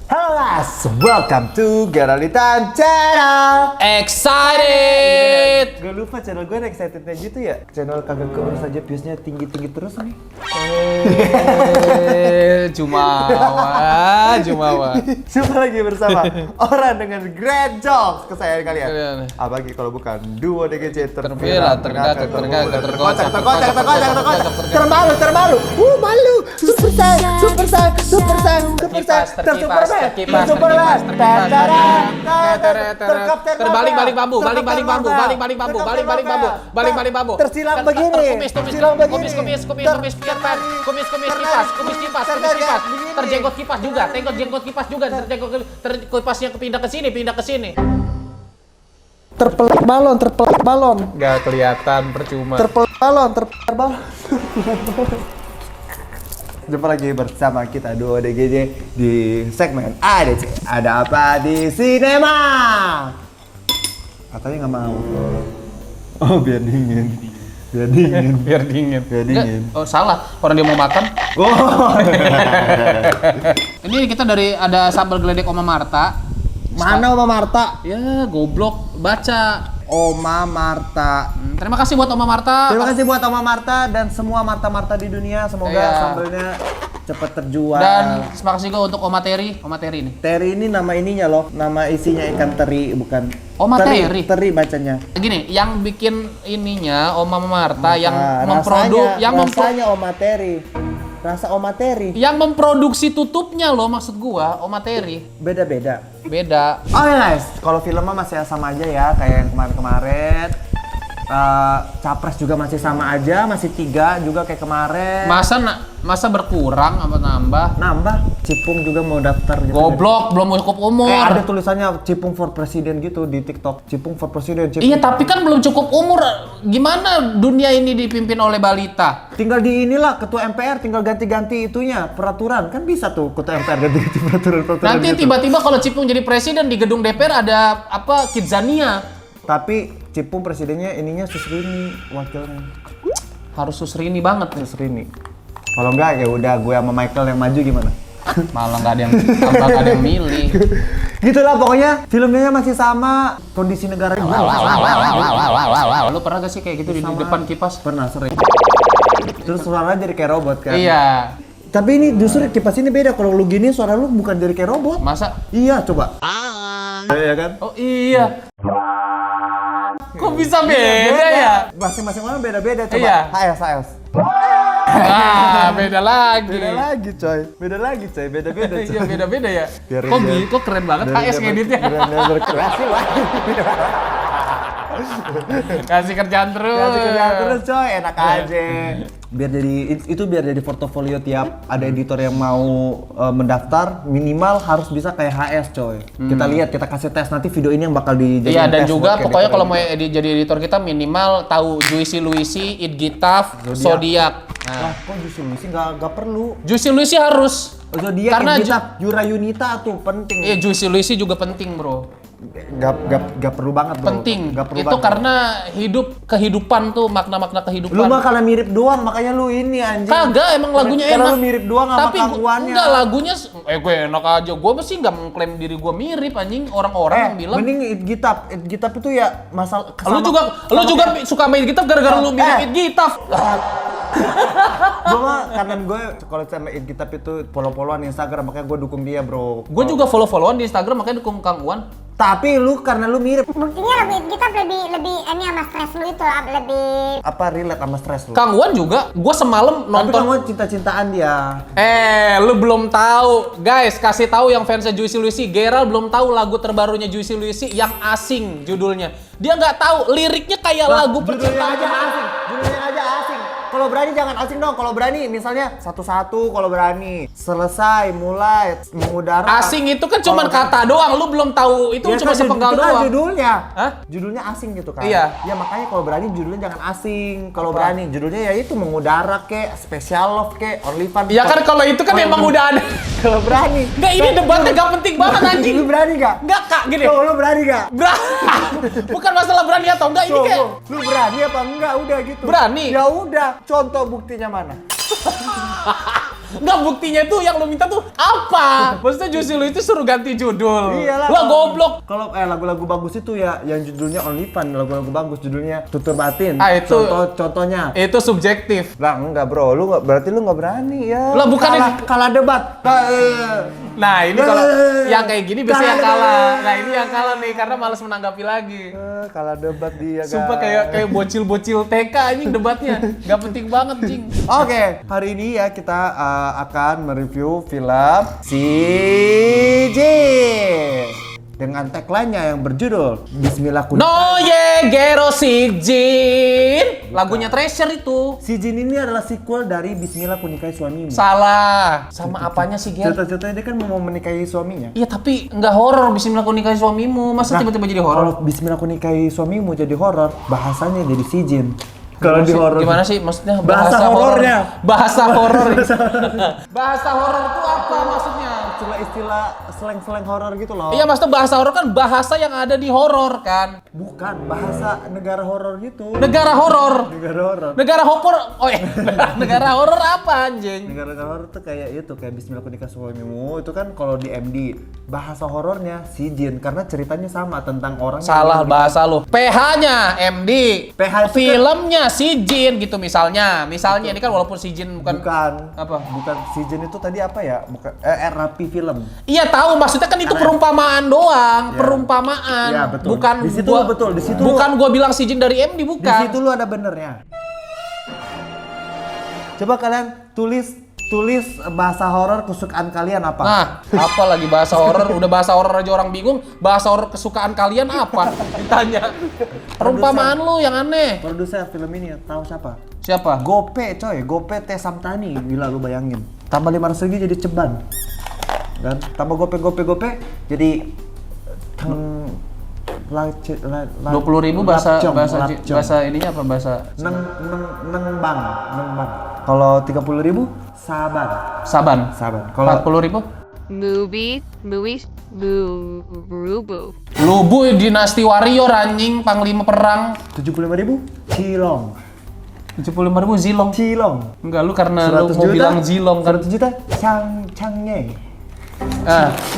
Halo guys, welcome to Geralitan Channel. Excited! Gue lupa channel gue ada excitednya gitu ya. Channel kagak keurus aja viewsnya tinggi-tinggi terus nih. Jumawa. Jumpa lagi bersama orang dengan great jokes kesayangan kalian. Apalagi kalau bukan duo DGC Terpilat, tergagak, terkocak, terbaru. Malu. Super sang. Terbalik bambu. Tersilang begini. Kumis kipas. Terjenggot kipas juga, kipasnya pindah ke sini. Terpelak balon. Gak kelihatan, percuma. Terpelak balon. Jumpa lagi bersama kita duo DGJ di segmen ADC. Ada apa di sinema? Katanya nggak mau. Oh biar dingin. Oh salah, orang dia mau makan. Oh. Ini kita ada sambal geledek Oma Marta. Mana Oma Marta? Ya goblok, baca. Oma Marta. Terima kasih buat Oma Marta. Terima kasih buat Oma Marta dan semua Marta-Marta di dunia. Semoga sambelnya cepat terjual. Dan terima kasih juga untuk Oma Teri ini. Teri ini nama ininya loh. Nama isinya ikan teri, bukan Oma Teri. Teri bacanya. Gini, yang bikin ininya Oma Marta yang rasanya Oma Teri. Rasa Oma Teri. Yang memproduksi tutupnya loh, maksud gua Oma Teri. Beda. Oh ya guys, kalau film mah masih sama aja ya, kayak yang kemarin. Capres juga masih sama aja, masih 3 juga kayak kemarin. Masa berkurang apa nambah? Cipung juga mau daftar gitu. Goblok, belum cukup umur. Ada tulisannya Cipung for President gitu di TikTok. Cipung for President. Iya, tapi kan belum cukup umur. Gimana dunia ini dipimpin oleh balita? Tinggal di inilah ketua MPR, tinggal ganti-ganti itunya peraturan. Kan bisa tuh ketua MPR ganti-ganti peraturan. Nanti gitu. Tiba-tiba kalau Cipung jadi presiden di gedung DPR ada apa Kidzania. Tapi Cipung presidennya ininya Susrini wakilnya. Harus Susrini banget nih. Susrini. Kalau enggak ya udah gue sama Michael yang maju gimana? Malah nggak ada yang milih. Gitulah pokoknya filmnya masih sama, kondisi negara juga. Lu pernah gak sih kayak gitu di depan kipas? Pernah sering. Terus suaranya jadi kayak robot kan? Iya. Tapi ini justru kipas ini beda. Kalau lu gini suara lu bukan jadi kayak robot. Masa? Iya, coba. Iya kan? Oh iya. Kok bisa beda ya? Masing-masing orang beda-beda. Coba. Iya. HS. Beda lagi. Beda-beda coy. Iya, beda-beda ya. Biarin Kok keren banget HS ngeditnya. Berkreasi lah. Kasih kerjaan terus. Coy, enak aja. Biar jadi portofolio tiap ada editor yang mau mendaftar, minimal harus bisa kayak HS coy. Kita lihat, kita kasih tes nanti video ini yang bakal dijadiin. Iya, dan tes juga buat pokoknya kalau mau editor jadi editor kita minimal tahu Juicy Luisi, Idgitaf, Zodiac. Nah, kok Juicy Luisi nggak perlu. Juicy Luisi harus. Zodiac, karena Idgitaf, Yura Yunita tuh penting. Iya, Juicy Luisi juga penting, bro. Gak perlu banget bro. Penting. Gak perlu itu banget. Karena kehidupan tuh makna-makna kehidupan. Lu mah karena mirip doang makanya lu ini anjing. Kagak, emang lagunya karena enak. Lu mirip doang sama tapi kakuannya. Enggak, lagunya gue enak aja. Gue mesti nggak mengklaim diri gue mirip anjing. Orang-orang yang bilang. Mending Idgitaf itu ya masalah. Lu juga suka main Idgitaf gara-gara lu mirip Idgitaf. Gue mah karena gue kalau sama Idgitaf itu follow-followan Instagram makanya gue dukung dia bro. Gue juga follow-followan di Instagram makanya dukung Kang Uwan. Tapi lu karena lu mirip. Buktinya kita lebih ini sama stres lu itu lebih apa relate sama stres lu. Kang Uwan juga, gue semalam nonton. Tapi Kang Uwan cinta-cintaan dia. Lu belum tahu, guys. Kasih tahu yang fansnya Juicy Luisi. Gerald belum tahu lagu terbarunya Juicy Luisi yang Asing judulnya. Dia nggak tahu liriknya kayak lagu percintaan. Judulnya aja asing. Kalau berani jangan asing dong. Kalau berani misalnya satu-satu. Kalau berani selesai, mulai, mengudara. Asing itu kan cuma kata doang. Lu belum tahu itu ya cuma kan, sepenggal itu kan doang. judulnya. Hah? Judulnya asing gitu kan. Iya. Ya makanya kalau berani judulnya jangan asing. Kalau berani judulnya ya itu mengudara kek, special love kek, only fun. Ya kan kalau itu kan emang udah ada. Kalau berani. Nggak, ini debatnya gak penting banget anjing. Lu berani gak? Nggak, Kak, gini. Tuh, lu berani gak? Bukan masalah berani atau enggak, ini kayak Lu berani apa enggak? Udah gitu. Berani. Ya udah, contoh buktinya mana? Nggak, buktinya tuh yang lu minta tuh apa? Maksudnya Juicy Luicy suruh ganti judul. Iyalah. Lah goblok. Kalau lagu-lagu bagus itu ya yang judulnya Only Fun, lagu-lagu bagus judulnya Tutur Batin. Itu contohnya. Itu subjektif. Lah enggak bro, berarti lu nggak berani ya. Lah, bukan kalah debat. Nah, ini kalau yang kayak gini biasanya yang kalah. Nah, ini yang kalah nih karena malas menanggapi lagi. Kalah debat dia. Sumpah kayak bocil-bocil TK ini debatnya. Gak penting banget, Jing. Oke, hari ini ya kita akan mereview film CJ dengan tagline-nya yang berjudul Bismillah Kun. No ye gero si Jin. Lagunya Treasure itu. Si Jin ini adalah sequel dari Bismillah Ku Nikahi Suamimu. Salah. Sama apanya sih, Ger? Cerita-ceritanya dia kan mau menikahi suaminya. Iya, tapi nggak horor Bismillah Ku Nikahi Suamimu. Masa tiba-tiba jadi horor? Kalau Bismillah Ku Nikahi Suamimu jadi horor, bahasanya jadi si Jin. Kalau di horor Gimana sih? Maksudnya bahasa horornya. Bahasa horor. Bahasa horor itu apa maksudnya? Istilah slang-slang horor gitu loh. Iya, maksudnya bahasa horor kan bahasa yang ada di horor kan? Bukan, bahasa negara horor gitu. Negara horor. Negara horor. Negara horor. Oh iya. Negara horor apa anjing? Negara horor tuh kayak itu, kayak Bismillah Ku Nikahi Suamimu itu kan kalau di MD. Bahasa horornya si Jin karena ceritanya sama tentang orang Salah bahasa lu. PH-nya MD. PH itu Filmnya si Jin gitu misalnya. Misalnya ini kan walaupun si Jin bukan apa? Bukan si Jin itu tadi apa ya? Bukan rapi film. Iya tahu, maksudnya kan itu perumpamaan doang, perumpamaan. Iya, betul. Bukan Di situ gua, betul, di situ. Bukan gua bilang si Jin dari MD, Di bukan. situ lu ada benernya. Coba kalian tulis bahasa horor kesukaan kalian apa? Nah, apa lagi bahasa horor? Udah bahasa horor aja orang bingung. Bahasa horor kesukaan kalian apa? Ditanya. Perumpamaan lu yang aneh. Produser film ini tahu siapa? Siapa? Gope coy, Gope T Samtani. Gila lu bayangin. Tambah 500 ribu jadi ceban. Dan tambah gope jadi 20.000 bahasa ininya apa bahasa? Neng bang. Kalau 30.000 saban. Kalau 40.000? Rubu. Lubu Dinasti Warrior anjing, panglima perang. 75.000 cilong. 75.000 zilong. Enggak, lu karena lu mau bilang zilong kan. 100 juta changnye.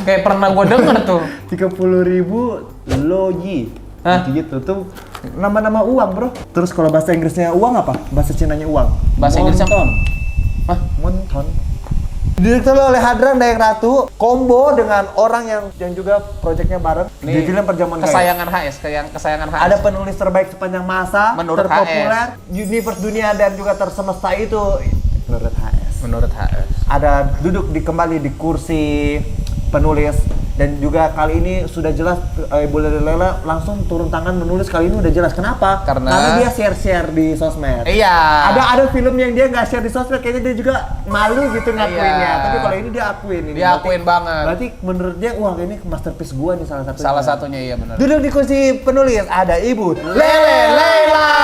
Kayak pernah gua denger tuh. 30.000 loyi. Gitu tuh nama-nama uang, bro. Terus kalau bahasa Inggrisnya uang apa? Bahasa Cinanya uang. Bahasa Inggrisnya Monton. Direktur oleh Hadran Dayang Ratu, combo dengan orang yang juga proyeknya bareng di film Perjamuan Gaib. Kesayangan HS. Ada penulis terbaik sepanjang masa, Menurut terpopuler, universe dunia dan juga tersemesta itu menurut HS. Ada duduk kembali di kursi penulis dan juga kali ini sudah jelas Ibu Lela langsung turun tangan menulis kali ini udah jelas. Kenapa? Karena dia share di sosmed. Iya. Ada film yang dia nggak share di sosmed, kayaknya dia juga malu gitu ngakuinnya. Iya. Tapi kalau ini dia akuin ini. Dia akuin banget. Berarti menurut dia wah ini masterpiece gua nih salah satunya. Salah satunya iya benar. Duduk di kursi penulis ada Ibu Lele Lela.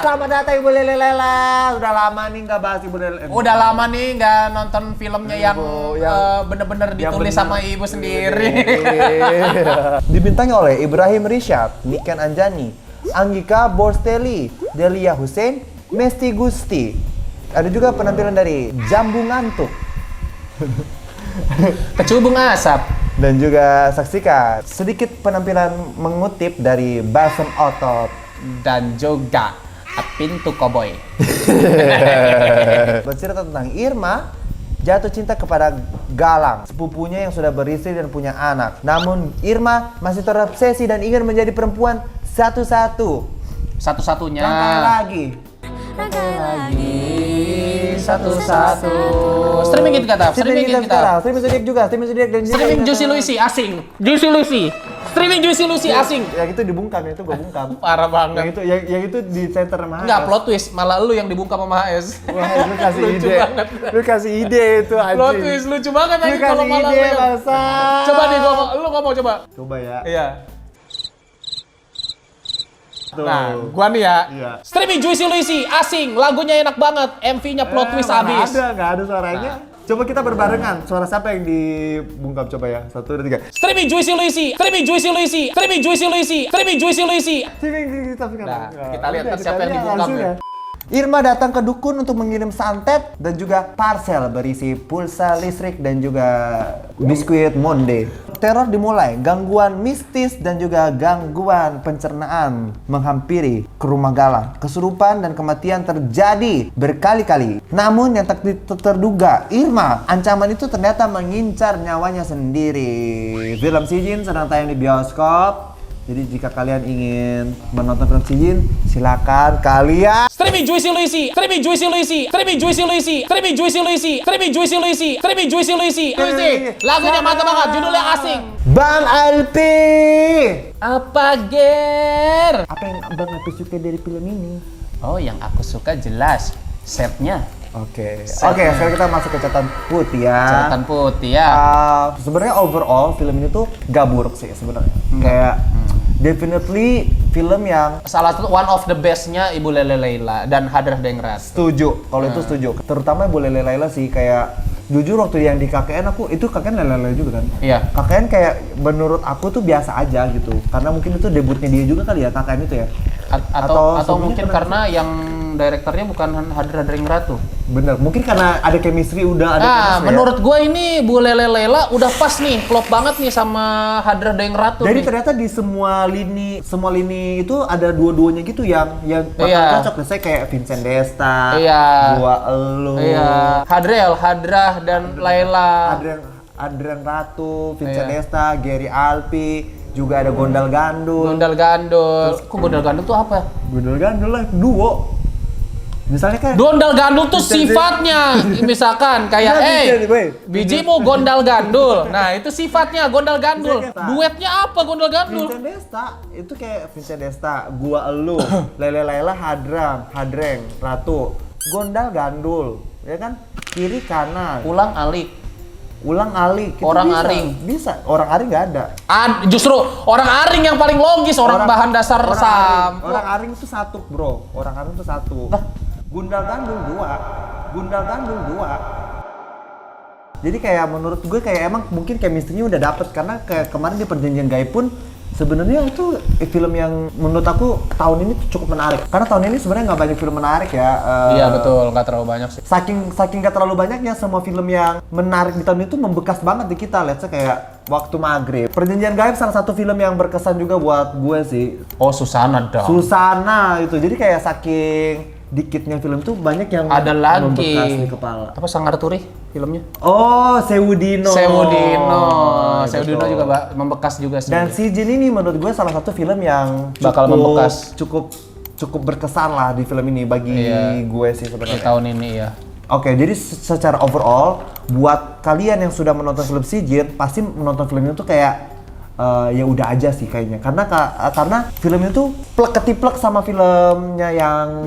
Selamat datang Ibu Lele Lela. Udah lama nih nggak bahas Ibu Lele. Udah lama nih nggak nonton filmnya yang bener-bener ditulis sama ibu sendiri. Dibintangi oleh Ibrahim Rishad, Niken Anjani, Anggika Borstelli, Delia Hussein, Mesti Gusti. Ada juga penampilan dari Jambu Ngantuk. Kecubung Asap. Dan juga saksikan sedikit penampilan mengutip dari Basem Otot. Dan juga Pintu Cowboy. Bercerita tentang Irma jatuh cinta kepada Galang, sepupunya yang sudah beristri dan punya anak. Namun Irma masih terobsesi dan ingin menjadi perempuan Satu-satunya. Rangkai lagi. Satu-satu. Streaming kita. Streaming Zodiac juga, streaming Zodiac dan Streaming Juicy Luicy asing. Streaming Juicy Luicy asing. Yang itu dibungkam, yang itu gua bungkam. Parah banget. Yang itu di center sama HS. Enggak, plot twist, malah lu yang dibungkam sama HS. Wah, lu kasih Lucu ide. banget. Lu kasih ide itu anjing. Plot twist lucu banget Lu anjing kalau kasih malah ide, lu yang- bangsa. Coba nih lu ngomong coba. Coba ya. Iya. Tuh. Nah, gua nih ya. Iya. Streaming Juicy Luicy asing, lagunya enak banget, MV-nya plot twist habis. Nggak ada suaranya. Coba kita berbarengan. Suara siapa yang dibungkam coba ya? 1, 2, 3. Streaming Juicy Luicy. Streaming Nah, kita lihat nih siapa yang dibungkam ya. Irma datang ke dukun untuk mengirim santet dan juga parcel berisi pulsa listrik dan juga biskuit Monde. Teror dimulai, gangguan mistis dan juga gangguan pencernaan menghampiri ke rumah Galang. Kesurupan dan kematian terjadi berkali-kali. Namun yang tak terduga, Irma, ancaman itu ternyata mengincar nyawanya sendiri. Film Si Jin sedang tayang di bioskop. Jadi jika kalian ingin menonton film Si Jin, silakan kalian Streaming Juicy Luicy, streaming Juicy Luicy, streaming Juicy Luicy, streaming Juicy Luicy, streaming Juicy Luicy, streaming Juicy Luicy. Luicy, lagunya mantap banget, judulnya asing. Bang Alpi. Apa Ger? Apa yang Bang Alpi suka dari film ini? Oh, yang aku suka jelas setnya. Oke, sekarang kita masuk ke catatan putih ya. Catatan putih ya. Sebenarnya overall film ini tuh gak buruk sih sebenarnya. Kayak definitely film yang Salah satu one of the bestnya Ibu Lele Leila dan Hadrah Dengrat. setuju. Kalau itu setuju. Terutama Bu Lele Laila sih, kayak jujur waktu yang di KKN aku itu KKN Lele Laila juga kan. Iya. KKN kayak menurut aku tuh biasa aja gitu. Karena mungkin itu debutnya dia juga kali ya KKN itu ya. Atau sebelumnya mungkin karena yang direkturnya bukan Hadrah Dengrat tuh. Bener, mungkin karena ada chemistry udah ada chemistry ya. Menurut gue ini Bu Lele Leila udah pas nih, klop banget nih sama Hadrah Dengrat tuh. Jadi nih. ternyata di semua lini itu ada dua-duanya gitu yang bakal cocok. Misalnya kayak Vincent Desta, Gua Elu, Hadrah dan Laila. Adrian Ratu, Vincent Desta, Gary Alpi, juga ada Gondal Gandul. Kok Gondal Gandul tuh apa? Gondal Gandul lah, duo. Misalnya kan Gondal gandul tuh sifatnya, misalkan kayak bijimu gondal gandul. Nah, itu sifatnya gondal gandul. Duetnya apa gondal gandul? Vincent Desta, itu kayak Vincent Desta, Gua Elu, Lele Laila, Hadreng, Ratu, Gondal Gandul, ya kan? Kiri kanan. Ulang alik. Gitu Orang bisa. aring. Bisa, orang aring nggak ada. Justru orang aring yang paling logis, orang bahan dasar sampo. Orang aring itu satu, bro. Orang aring itu satu. Gundal Gandul dua. Jadi kayak menurut gue kayak emang mungkin chemistry-nya udah dapet, karena kayak kemarin di Perjanjian Gaib pun sebenarnya itu film yang menurut aku tahun ini cukup menarik. Karena tahun ini sebenarnya nggak banyak film menarik ya. Iya betul, nggak terlalu banyak sih. Saking nggak terlalu banyaknya, semua film yang menarik di tahun itu membekas banget di kita. Let's say kayak Waktu Maghrib. Perjanjian Gaib salah satu film yang berkesan juga buat gue sih. Oh, Susana dong. Susana itu. Jadi kayak saking dikitnya film tuh banyak yang ada lagi membekas di kepala. Apa Sanggar Turi filmnya? Oh, Sewudino juga membekas juga sih. Dan Si Jin ini menurut gue salah satu film yang bakal membekas, cukup berkesan lah di film ini bagi gue sih sebenarnya. Di tahun ini ya. Oke, jadi secara overall buat kalian yang sudah menonton film Si Jin pasti menonton film itu kayak ya udah aja sih kayaknya, karena film itu plek-ketiplek sama filmnya yang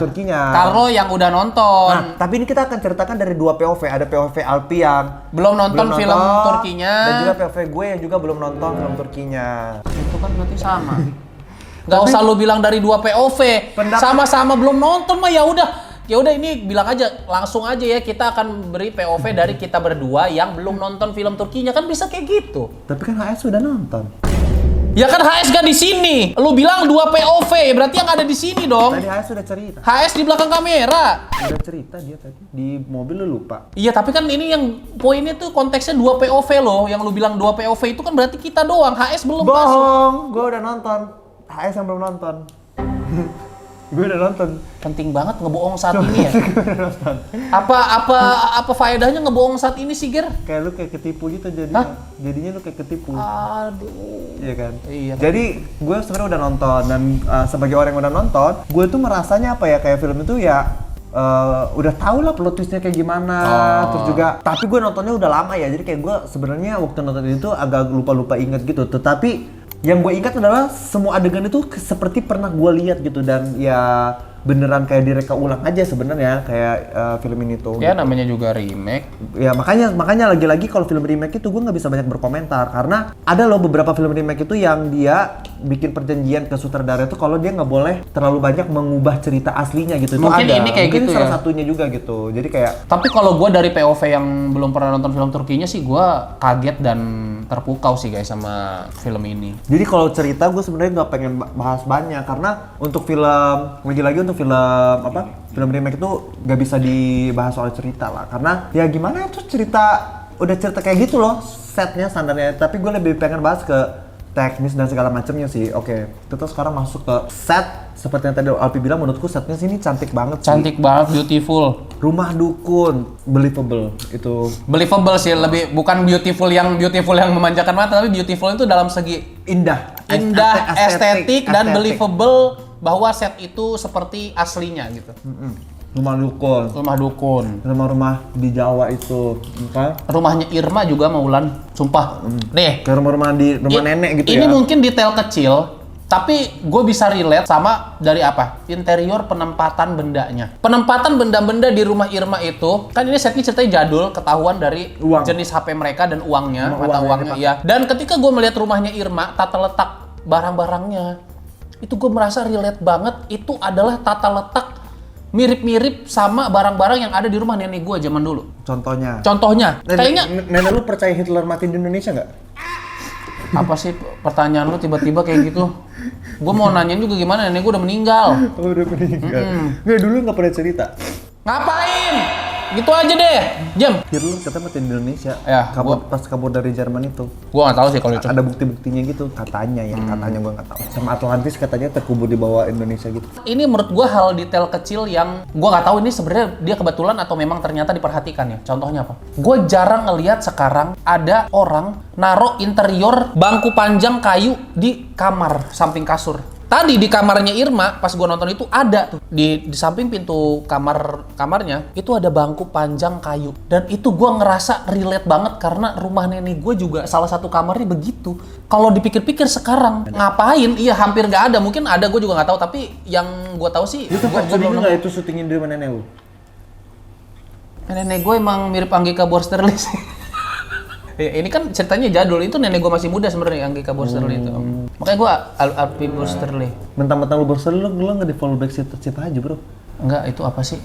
Turkinya. Kalau yang udah nonton. Tapi ini kita akan ceritakan dari dua POV. Ada POV Alpi yang belum nonton film Turkinya, dan juga POV gue yang juga belum nonton film Turkinya. Itu kan berarti sama. Gak usah lu bilang dari dua POV. Sama-sama belum nonton mah ya udah. Ya udah, ini bilang aja langsung aja ya, kita akan beri POV dari kita berdua yang belum nonton film Turkinya, kan bisa kayak gitu. Tapi kan HS sudah nonton. Ya kan HS gak di sini. Lu bilang dua POV, berarti yang ada di sini dong. Tadi HS sudah cerita. HS di belakang kamera. Udah cerita dia tadi di mobil, lu lupa. Iya, tapi kan ini yang poinnya tuh konteksnya dua POV loh. Yang lu bilang dua POV itu kan berarti kita doang. HS belum masuk. Bohong, gue udah nonton. HS yang belum nonton. Gue udah nonton. Penting banget ngebohong saat ini ya. Apa faedahnya ngebohong saat ini sih, Ger? Kayak lu kayak ketipu gitu jadinya. Jadinya lu kayak ketipu. Aduh. Iya kan? Iya. Jadi gue sebenarnya udah nonton, dan sebagai orang yang udah nonton, gue tuh merasanya apa ya, kayak film itu ya udah tau lah plot twistnya kayak gimana. Terus juga, tapi gue nontonnya udah lama ya, jadi kayak gue sebenarnya waktu nonton itu agak lupa inget gitu. Tetapi yang gue ingat adalah semua adegan itu seperti pernah gue lihat gitu, dan ya beneran kayak direka ulang aja sebenarnya kayak film ini tuh. Ya gitu. namanya juga remake. Ya makanya lagi-lagi kalau film remake itu gue nggak bisa banyak berkomentar, karena ada loh beberapa film remake itu yang dia bikin perjanjian ke sutradara itu kalau dia nggak boleh terlalu banyak mengubah cerita aslinya gitu. Mungkin itu ada. ini kayak mungkin gitu salah ya. satunya juga gitu. Jadi kayak. Tapi kalau gue dari POV yang belum pernah nonton film Turkinya sih, gue kaget dan terpukau sih guys sama film ini. Jadi kalau cerita gue sebenarnya nggak pengen bahas banyak karena untuk film lagi-lagi untuk film film remake itu nggak bisa dibahas soal cerita lah karena ya gimana itu udah cerita kayak gitu loh setnya standarnya, tapi gue lebih pengen bahas ke teknis dan segala macamnya sih. Oke, kita sekarang masuk ke set seperti yang tadi Alpi bilang, menurutku setnya sini cantik banget sih. Cantik banget, beautiful. Rumah dukun, believable itu. Believable sih, lebih bukan beautiful yang memanjakan mata, tapi beautiful itu dalam segi Indah, estetik dan believable bahwa set itu seperti aslinya gitu. Rumah dukun. Rumah dukun. Rumah-rumah di Jawa itu, kan? Rumahnya Irma juga Maulan, sumpah. Nih, Kayak rumah-rumah di rumah nenek gitu ini ya. Ini mungkin detail kecil, tapi gue bisa relate sama dari apa? Interior penempatan bendanya. Penempatan benda-benda di rumah Irma itu, kan ini setnya ceritanya jadul, ketahuan dari jenis HP mereka dan uangnya, mata uangnya ya. Dan ketika gue melihat rumahnya Irma, tata letak barang-barangnya, itu gue merasa relate banget. Itu adalah tata letak mirip-mirip sama barang-barang yang ada di rumah nenek gue zaman dulu. Contohnya. Kayaknya nenek lu percaya Hitler mati di Indonesia nggak? apa sih pertanyaan lu tiba-tiba kayak gitu? Gue mau nanyain juga gimana nenek gue udah meninggal. Oh, udah meninggal. Nggak, dulu nggak pernah cerita. Ngapain? Gitu aja deh, jam. Hitler katanya mati di Indonesia. Ya, pas kabur dari Jerman itu. Gua nggak tahu sih kalau itu. Ada bukti-buktinya gitu, katanya ya, katanya gua nggak tahu. Sama Atlantis katanya terkubur di bawah Indonesia gitu. Ini menurut gua hal detail kecil yang gua nggak tahu ini sebenarnya dia kebetulan atau memang ternyata diperhatikan ya. Contohnya apa? Gua jarang ngelihat sekarang ada orang naruh interior bangku panjang kayu di kamar samping kasur. Tadi di kamarnya Irma, pas gue nonton itu ada tuh di samping pintu kamarnya itu ada bangku panjang kayu, dan itu gue ngerasa relate banget karena rumah nenek gue juga salah satu kamarnya begitu. Kalau dipikir-pikir sekarang ngapain? Iya hampir nggak ada, mungkin ada gue juga nggak tahu, tapi yang gue tahu sih itu gue belum nggak itu syutingin di rumah nenek lu? Nenek gue emang mirip Anggika Borsterli sih. Ini kan ceritanya jadul, itu nenek gue masih muda sebenarnya Anggika Borsterli itu. Makanya gue Alpi Borsterli. Mentang-mentang lu Borsterli, lu nggak di follow back siapa aja bro? Enggak, itu apa sih?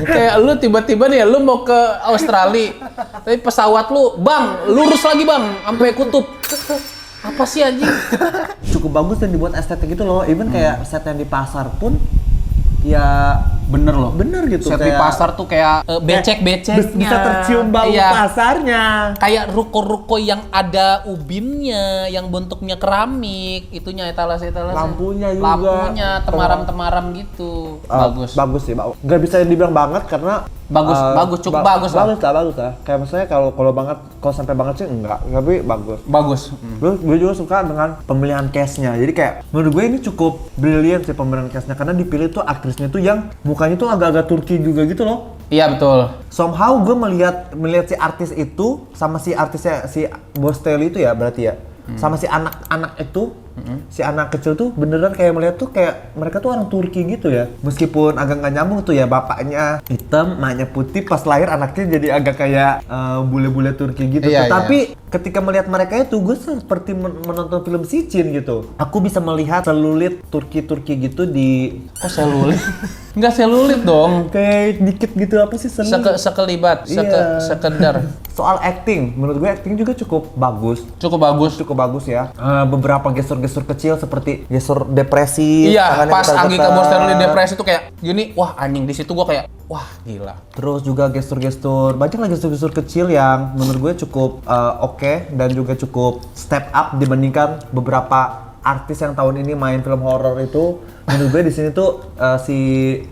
Kayak lu tiba-tiba nih, lu mau ke Australia, tapi pesawat lu, bang, lurus lagi bang, sampai kutub. Apa sih anjing? Cukup bagus dan dibuat estetik gitu loh, even kayak set yang di pasar pun ya bener gitu. Set di pasar tuh kayak becek-beceknya. Bisa tercium bau pasarnya. Kayak ruko-ruko yang ada ubinnya, yang bentuknya keramik, itunya etalase. Lampunya juga. Lampunya temaram-temaram gitu. Bagus. Bagus sih, nggak bisa dibilang banget karena cukup bagus lah. Bagus lah. Kayak misalnya kalau sampai banget sih enggak, tapi bagus. Gue juga suka dengan pemilihan cast-nya. Jadi kayak menurut gue ini cukup brilian sih pemilihan cast-nya karena dipilih tuh aktrisnya tuh yang mukanya tuh agak-agak Turki juga gitu loh. Iya betul. Somehow gue melihat si artis itu sama si artisnya si Borstelli itu ya berarti ya. Sama si anak-anak itu, si anak kecil tuh beneran kayak melihat tuh kayak mereka tuh orang Turki gitu ya. Meskipun agak nggak nyambung tuh ya, bapaknya hitam, maknya putih, pas lahir anaknya jadi agak kayak bule-bule Turki gitu. Iya, Tapi ketika melihat mereka itu, gue seperti menonton film Sicin gitu. Aku bisa melihat selulit Turki-Turki gitu di... Kok selulit? Nggak selulit dong. Kayak dikit gitu, apa sih selulit? Sekelibat, sekedar. Soal acting, menurut gue acting juga cukup bagus. Cukup bagus Ya. Beberapa gestur-gestur kecil seperti gestur depresi. Iya, pas Anggika Borsterli depresi tuh kayak gini, wah anjing, di situ gua kayak wah gila. Terus juga gestur-gestur, banyak lah gestur-gestur kecil yang menurut gue cukup oke dan juga cukup step up dibandingkan beberapa artis yang tahun ini main film horor itu. Menurut gue di sini tuh si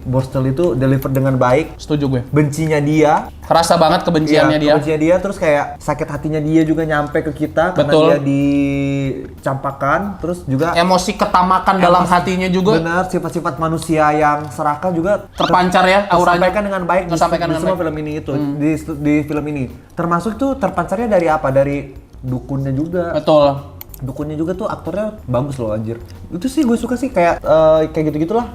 Borstelli itu deliver dengan baik. Setuju gue. Bencinya dia, kerasa banget kebenciannya dia. Kebenciannya dia, terus kayak sakit hatinya dia juga nyampe ke kita. Betul. Karena dia dicampakkan, terus juga emosi ketamakan dalam hatinya juga. Benar, sifat-sifat manusia yang serakah juga terpancar ya auranya. Tersampaikan dengan baik di semua film ini itu. Di film ini. Termasuk tuh terpancarnya dari apa? Dari dukunnya juga. Betul. dukunnya juga tuh aktornya bagus loh anjir. Itu sih gue suka sih kayak gitu-gitulah.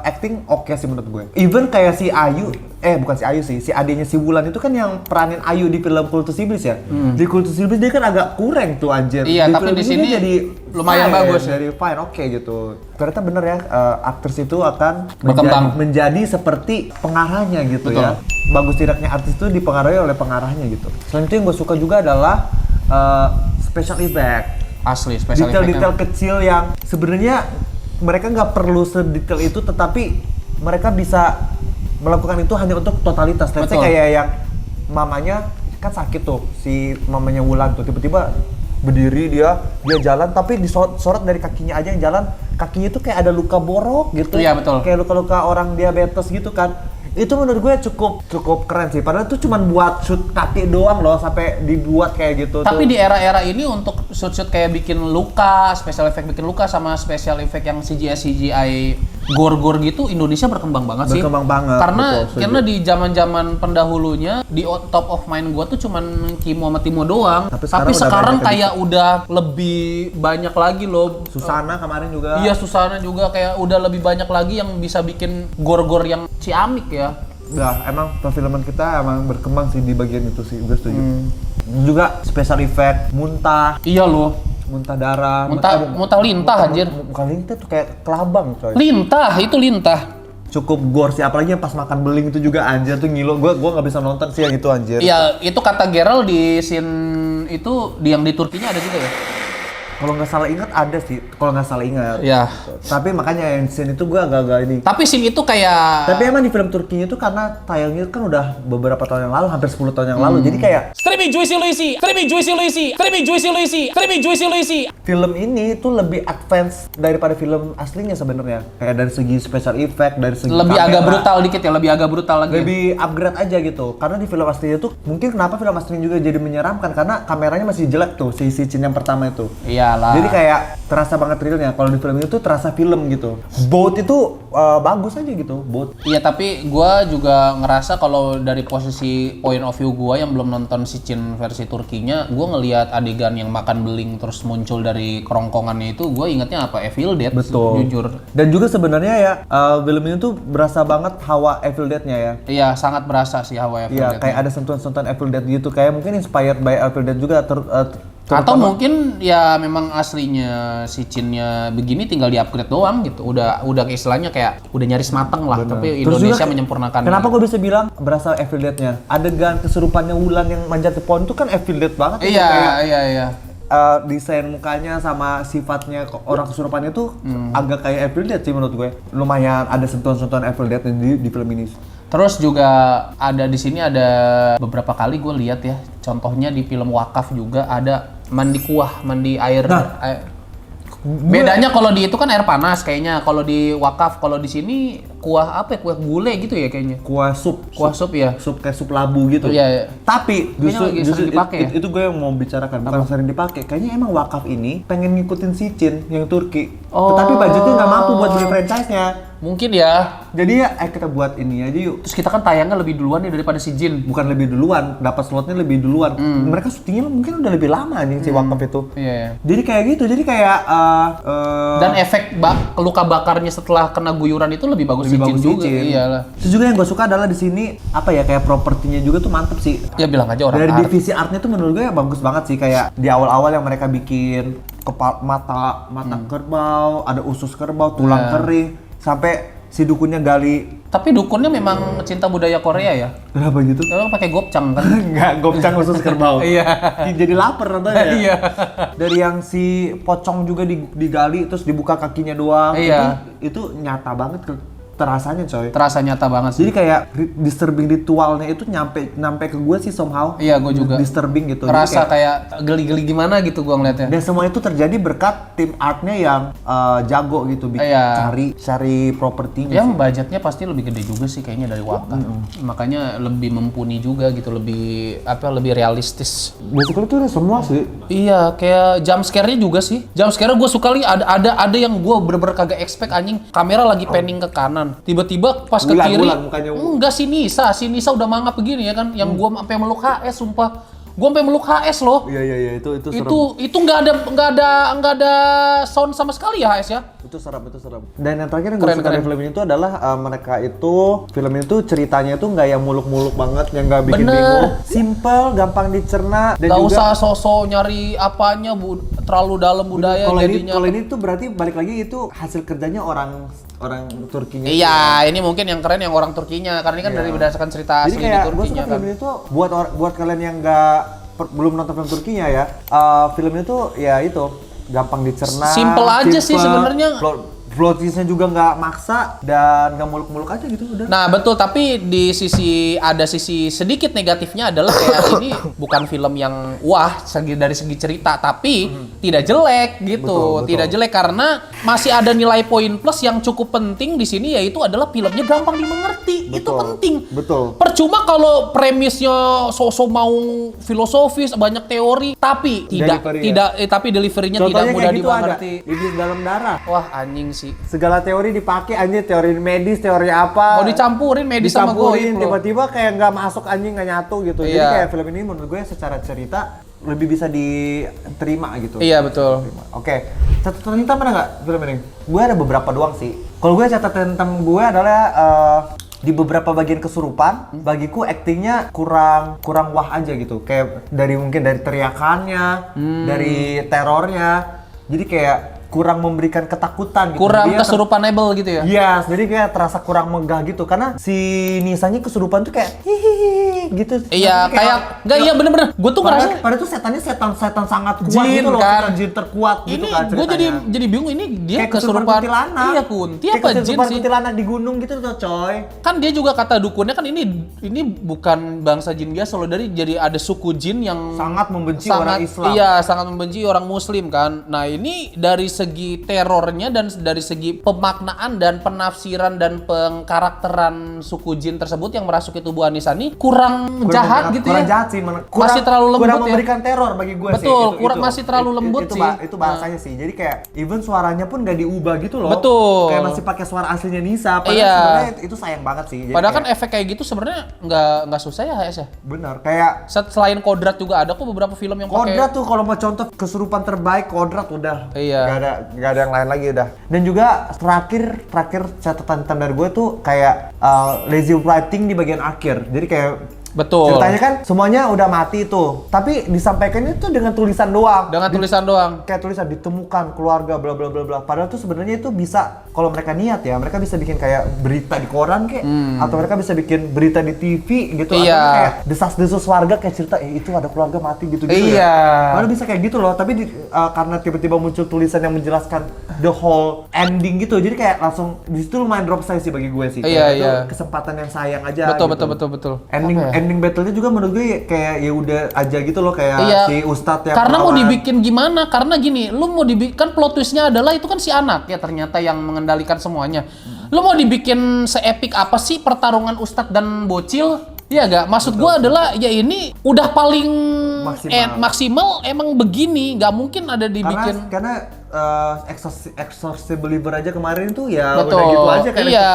Acting oke sih menurut gue. Even kayak si Ayu, bukan si Ayu sih, si adiknya si Wulan itu kan yang peranin Ayu di film Kultus Iblis ya. Di Kultus Iblis dia kan agak kurang tuh anjir. Iya, tapi di sini jadi lumayan bagus ya. Jadi fine, oke gitu. Ternyata bener ya, aktris itu akan berkembang menjadi seperti pengarahnya gitu. Betul. Ya. Bagus tidaknya artis itu dipengaruhi oleh pengarahnya gitu. Selain itu yang gue suka juga adalah special effect. Asli special effect. Detail-detail kecil yang sebenarnya mereka nggak perlu sedetail itu, tetapi mereka bisa melakukan itu hanya untuk totalitas. Let's say kayak yang mamanya kan sakit tuh, si mamanya Wulan tuh tiba-tiba berdiri dia jalan tapi disorot dari kakinya aja yang jalan, kakinya tuh kayak ada luka borok gitu. Iya betul. Kayak luka-luka orang diabetes gitu kan. Itu menurut gue cukup keren sih. Padahal itu cuma buat shoot kaki doang loh, sampai dibuat kayak gitu. Tapi di era-era ini untuk shoot kayak bikin luka, special effect bikin luka sama special effect yang CGI gore gitu, Indonesia berkembang banget sih. Berkembang banget. Karena di zaman-zaman pendahulunya di top of mind gua tuh cuman Kimo sama Timo doang. Tapi sekarang kayak udah lebih banyak lagi loh. Susana kemarin juga. Iya, Susana juga kayak udah lebih banyak lagi yang bisa bikin gore yang ciamik ya. Nah, emang perfilman kita emang berkembang sih di bagian itu sih, gue setuju. Juga special effect, muntah. Iya loh. Muntah darah. Muntah lintah anjir. Muntah lintah tuh kayak kelabang coy. Lintah. Cukup gore sih, apalagi yang pas makan beling itu juga anjir tuh ngilo. Gua nggak bisa nonton sih yang itu anjir. Iya, itu kata Gerald di scene itu yang di Turkinya ada juga ya? Kalau nggak salah ingat ada sih, kalau nggak salah ingat. Iya. Tapi makanya yang scene itu gua agak-agak ini. Tapi scene itu kayak... Tapi emang di film Turkinya itu karena tayangnya kan udah beberapa tahun yang lalu, hampir 10 tahun yang lalu. Jadi kayak Streaming Juicy Luisi. film ini tuh lebih advance daripada film aslinya sebenarnya. Kayak dari segi special effect, dari segi lebih kamera, agak brutal dikit ya, lebih agak brutal lagi. lebih upgrade aja gitu. Karena di film aslinya tuh mungkin kenapa film aslinya juga jadi menyeramkan karena kameranya masih jelek tuh si scene yang pertama itu. Iyalah. Jadi kayak terasa banget realnya. Kalau di film itu terasa film gitu. Boat itu bagus aja gitu, boat. Iya, tapi gua juga ngerasa kalau dari posisi point of view gua yang belum nonton Sicin versi Turkinya, gua ngelihat adegan yang makan beling terus muncul dari kerongkongannya itu, gua ingetnya apa? Evil Dead. Betul. Jujur. Dan juga sebenarnya ya film ini tuh berasa banget hawa Evil Dead-nya ya. Iya, sangat berasa sih hawa Evil Dead. Iya, kayak ada sentuhan-sentuhan Evil Dead gitu. Kayak mungkin inspired by Evil Dead juga. Atau mungkin ya memang aslinya si Cinnya begini tinggal di-upgrade doang gitu. Udah istilahnya kayak udah nyaris mateng lah. Bener. Tapi Terus Indonesia juga, menyempurnakan. Kenapa gue bisa bilang berasa Evil Dead-nya? Adegan kesurupannya Wulan yang manjat ke pohon itu kan Evil Dead banget. Iya. Desain mukanya sama sifatnya orang kesurupannya tuh agak kayak Evil Dead sih menurut gue. Lumayan ada sentuhan-sentuhan Evil Dead di film ini. Terus juga ada di sini ada beberapa kali gue lihat ya. Contohnya di film Wakaf juga ada mandi kuah, mandi air. Bedanya kalau di itu kan air panas kayaknya. Kalau di Wakaf, kalau di sini kuah apa ya? Kuah gulai gitu ya kayaknya. Kuah sup ya. Sup kayak sup labu gitu. Iya. Tapi justru dipakai itu gue yang mau bicarakan, bukan sering dipakai. Kayaknya emang Wakaf ini pengen ngikutin Sicin yang Turki. Tetapi budgetnya nggak mampu buat beli franchise-nya. Mungkin ya. Jadi ya kita buat ini aja yuk. Terus kita kan tayangnya lebih duluan nih daripada si Jin. Bukan lebih duluan, dapat slotnya lebih duluan. Mereka syutingnya mungkin udah lebih lama nih si Wakaf itu. Iya. Jadi kayak gitu, jadi kayak dan efek luka bakarnya setelah kena guyuran itu lebih bagus lebih bagus juga. Sicin. Iyalah. Terus juga yang gue suka adalah di sini apa ya, kayak propertinya juga tuh mantep sih. Ya bilang aja orang Dari art. divisi artnya tuh menurut gue ya bagus banget sih. Kayak di awal-awal yang mereka bikin mata kerbau, ada usus kerbau, tulang kering, sampai si dukunnya gali. Tapi dukunnya memang cinta budaya Korea ya. Kenapa gitu? Orang pakai gopchang kan. Enggak, gopchang khusus kerbau. Iya. Jadi lapar nontonnya. Iya. Dari yang si pocong juga digali terus dibuka kakinya doang. Iya. Itu nyata banget terasanya coy. Terasa nyata banget sih. Jadi kayak disturbing ritualnya itu nyampe ke gue sih somehow. Iya, gue juga. Disturbing gitu. Terasa kayak geli-geli gimana gitu gue ngeliatnya. Dan semua itu terjadi berkat tim artnya yang jago gitu, cari propertinya. Ya budgetnya pasti lebih gede juga sih kayaknya dari Wakaf. Makanya lebih mumpuni juga gitu, lebih realistis. Basically itu udah semua sih. Iya, kayak jump scare-nya juga sih. Jump scare gue suka lihat ada yang gue bener-bener kagak expect anjing. Kamera lagi panning ke kanan. Tiba-tiba pas ke kiri. Mukanya. Enggak, si Nisa udah mangap begini ya kan. Yang gue sampai meluk HS sumpah. Gue sampai meluk HS loh. Iya, itu serem. Itu nggak ada sound sama sekali ya HS ya. Itu serem. Dan yang terakhir yang gue suka dari film ini tuh adalah mereka itu film itu ceritanya tuh nggak yang muluk-muluk banget, yang nggak bikin bingung. Simple, gampang dicerna dan Gak juga usah sosok nyari apanya terlalu dalam budaya jadinya. Kalau ini tuh berarti balik lagi itu hasil kerjanya orang Turkinya. Iya, ini mungkin yang keren yang orang Turkinya karena ini kan dari berdasarkan cerita Jadi asli di kayak gue Turkinya suka kan. film ini tuh buat kalian yang belum nonton film Turkinya ya, film ini tuh ya itu gampang dicerna. Simple aja sih sebenarnya. Plot twist-nya juga nggak maksa dan nggak muluk-muluk aja gitu udah. Nah betul, tapi ada sisi sedikit negatifnya adalah kayak ini bukan film yang wah dari segi cerita, tapi tidak jelek gitu. Betul. Tidak jelek karena masih ada nilai poin plus yang cukup penting di sini, yaitu adalah filmnya gampang dimengerti. Itu penting. Betul. Percuma kalau premisnya sosok mau filosofis, banyak teori, tapi tapi delivery-nya tidak mudah dimengerti. Iblis dalam darah. Wah anjing sih. Segala teori dipakai anjing, teori medis, teori apa. Mau dicampurin medis sama goib loh. Tiba-tiba kayak nggak masuk anjing, nggak nyatu gitu. Jadi Iya. kayak film ini menurut gue secara cerita lebih bisa diterima gitu. Iya betul. Oke, catatan hitam ada nggak film ini? Gue ada beberapa doang sih. Kalau gue catatan hitam gue adalah di beberapa bagian kesurupan, bagiku aktingnya kurang wah aja gitu. Kayak mungkin dari teriakannya, dari terornya. Jadi kayak kurang memberikan ketakutan gitu. Kurang kesurupanable gitu ya? Iya, jadi kayak terasa kurang megah gitu. Karena si Nisanya kesurupan tuh kayak hihihi gitu. Iya, kayak enggak, iya bener-bener. Gue tuh ngerasa Padahal tuh setannya setan sangat kuat jin, gitu loh, kan? setan jin terkuat gitu ini kan gue ceritanya. jadi bingung, ini dia Kayak kesurupan kuntilanak. Iya kunti Kayak apa jin kesurupan sih? kuntilanak di gunung gitu tuh coy. Kan dia juga kata dukunnya kan ini bukan bangsa jin biasa loh, jadi ada suku jin yang Sangat membenci orang Islam. Iya, sangat membenci orang Muslim kan. Nah ini dari segi terornya dan dari segi pemaknaan dan penafsiran dan pengkarakteran suku jin tersebut yang merasuki tubuh Anissa nih kurang jahat gitu kurang ya. Jahat sih, masih terlalu lembut kurang ya. memberikan teror bagi gue sih. Betul, masih terlalu lembut sih. Itu bahasanya sih. Jadi kayak even suaranya pun gak diubah gitu loh. Betul. Kayak masih pakai suara aslinya Nisa. Padahal Iya. sebenarnya itu sayang banget sih. Jadi Padahal kan kayak, efek kayak gitu sebenarnya nggak susah ya HS ya. bener. Kayak Selain Kodrat juga ada kok beberapa film yang pakai. Kodrat tuh kalau mau contoh kesurupan terbaik Kodrat udah. Iya. Gak ada yang lain lagi udah. Dan juga terakhir catatan hitam dari gue tuh kayak lazy writing di bagian akhir. Jadi kayak Betul. ceritanya kan semuanya udah mati tuh, tapi disampaikannya tuh dengan tulisan doang. Tulisan doang. Kayak tulisan ditemukan keluarga bla bla bla bla. Padahal tuh sebenarnya itu bisa kalau mereka niat ya, mereka bisa bikin kayak berita di koran kayak atau mereka bisa bikin berita di TV gitu Iya. atau kayak desas-desus warga kayak cerita itu ada keluarga mati gitu-gitu Iya. ya. Padahal bisa kayak gitu loh, tapi karena tiba-tiba muncul tulisan yang menjelaskan the whole ending gitu. Jadi kayak langsung di situ lumayan drop size sih bagi gue sih. Iya, Kayak itu iya. kesempatan yang sayang aja Betul, gitu. betul. Ending battle-nya juga menurut gue kayak ya udah aja gitu loh, kayak Iya. si Ustadz yang Karena mau melawan. dibikin gimana? Karena gini, lu mau dibikin kan plot twist-nya adalah itu kan si anak ya ternyata yang mengendalikan semuanya. Lu mau dibikin seepik apa sih pertarungan Ustadz dan bocil? Iya gak? Maksud gua adalah ya ini udah paling maksimal emang begini, nggak mungkin ada dibikin. Karena Exorcist Believer aja kemarin tuh ya Betul. udah gitu aja kan. Iya.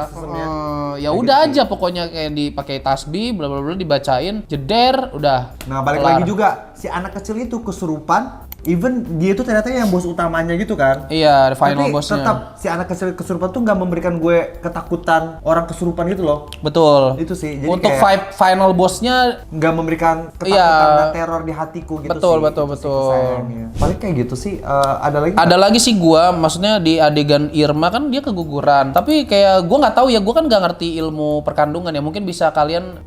exorcism-nya. Ya udah aja pokoknya kayak dipakai tasbih, bla bla bla dibacain, jeder, udah. Nah balik kelar. lagi juga si anak kecil itu kesurupan. Even dia tuh ternyata yang bos utamanya gitu kan. Iya, final Tapi bossnya. tetap si anak kecil kesurupan tuh nggak memberikan gue ketakutan orang kesurupan gitu loh. Betul. Itu sih. Jadi Untuk kayak final bossnya nggak memberikan ketakutan Iya. dan teror di hatiku gitu Betul, sih. betul, Itu sih betul. kesayangannya. Paling kayak gitu sih. Ada lagi? ada lagi sih gua, maksudnya di adegan Irma kan dia keguguran. Tapi kayak gua nggak tahu ya, gua kan nggak ngerti ilmu perkandungan ya. Mungkin bisa kalian